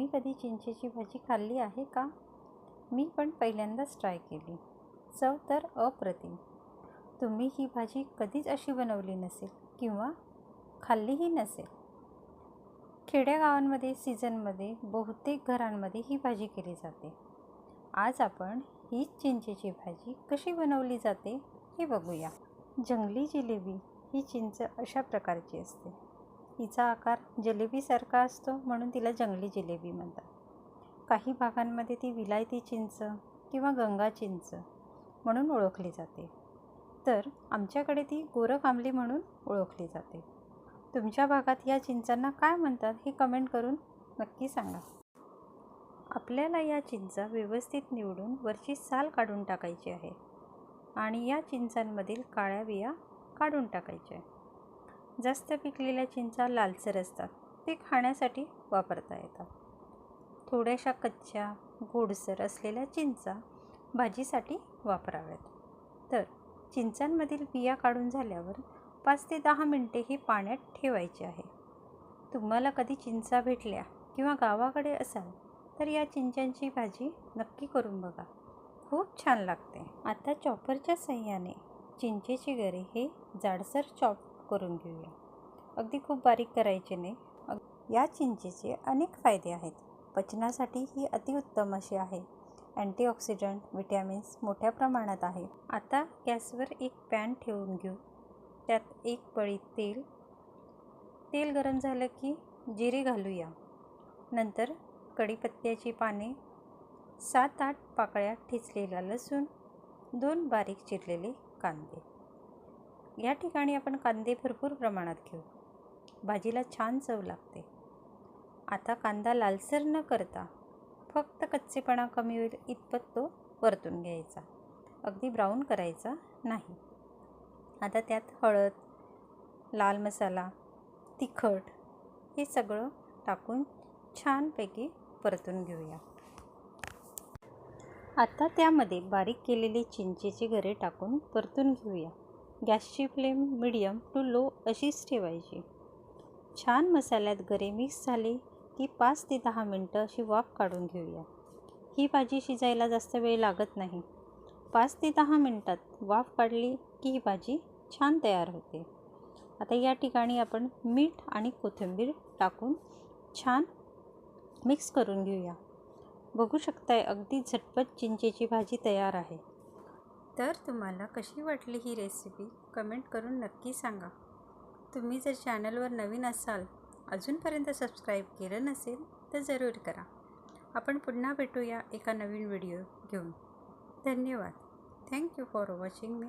तुम्ही कधी चिंचेची भाजी खाल्ली आहे का? मी पण पहिल्यांदाच ट्राय केली. चव तर अप्रतिम. तुम्ही ही भाजी कधीच अशी बनवली नसेल किंवा खाल्लीही नसेल. खेड्यागावांमध्ये सीझनमध्ये बहुतेक घरांमध्ये ही भाजी केली जाते. आज आपण हीच चिंचेची भाजी कशी बनवली जाते हे बघूया. जंगली जिलेबी ही चिंच अशा प्रकारची असते. हिचा आकार जिलेबीसारखा असतो म्हणून तिला जंगली जिलेबी म्हणतात. काही भागांमध्ये ती विलायती चिंच किंवा गंगा चिंच म्हणून ओळखली जाते, तर आमच्याकडे ती गोरख आंबली म्हणून ओळखली जाते. तुमच्या भागात या चिंचांना काय म्हणतात हे कमेंट करून नक्की सांगा. आपल्याला या चिंचा व्यवस्थित निवडून वरची साल काढून टाकायची आहे आणि या चिंचांमधील काळ्या बिया काढून टाकायच्या. जास्त पिकलेल्या चिंचा लालसर असतात, ते खाण्यासाठी वापरता येतात. थोड्याशा कच्च्या गोडसर असलेल्या चिंचा भाजीसाठी वापराव्यात. तर चिंचांमधील बिया काढून झाल्यावर 5 ते 10 मिनिटे ही पाण्यात ठेवायची आहे. तुम्हाला कधी चिंचा भेटल्या किंवा गावाकडे असाल तर या चिंचांची भाजी नक्की करून बघा, खूप छान लागते. आता चॉपरच्या साहाय्याने चिंचेची गरे हे जाडसर चॉप करून घेऊया. अगदी खूप बारीक करायचे नाही. या चिंचेचे अनेक फायदे आहेत. पचनासाठी ही अतिउत्तम अशी आहे. अँटीऑक्सिडंट, विटॅमिन्स मोठ्या प्रमाणात आहे. आता गॅसवर एक पॅन ठेवून घेऊ. त्यात एक पळी तेल गरम झालं की जिरे घालूया. नंतर कढीपत्त्याची पाने, 7-8 पाकळ्या ठेचलेला लसूण, 2 बारीक चिरलेले कांदे. या ठिकाणी आपण कांदे भरपूर प्रमाणात घेऊ. भाजीला छान चव लागते. आता कांदा लालसर न करता फक्त कच्चेपणा कमी होईल इतपत तो परतून घ्यायचा, अगदी ब्राऊन करायचा नाही. आता त्यात हळद, लाल मसाला, तिखट हे सगळं टाकून छानपैकी परतून घेऊया. आता त्यामध्ये बारीक केलेली चिंचेची गरे टाकून परतून घेऊया. गॅसची फ्लेम मीडियम टू लो अशीच ठेवायची. छान मसाल्यात गरे मिक्स झाले की 5 ते 10 मिनटं अशी वाफ काढून घेऊया. ही भाजी शिजायला जास्त वेळ लागत नाही. 5 ते 10 मिनटात वाफ काढली की ही भाजी छान तयार होते. आता या ठिकाणी आपण मीठ आणि कोथिंबीर टाकून छान मिक्स करून घेऊया. बघू शकताय अगदी झटपट चिंचेची भाजी तयार आहे. तर तुम्हाला कशी वाटली ही रेसिपी कमेंट करून नक्की सांगा. तुम्ही जर चॅनलवर नवीन असाल, अजूनपर्यंत सबस्क्राईब केलं नसेल तर जरूर करा. आपण पुन्हा भेटूया एका नवीन व्हिडिओ घेऊन. धन्यवाद. Thank you for watching me.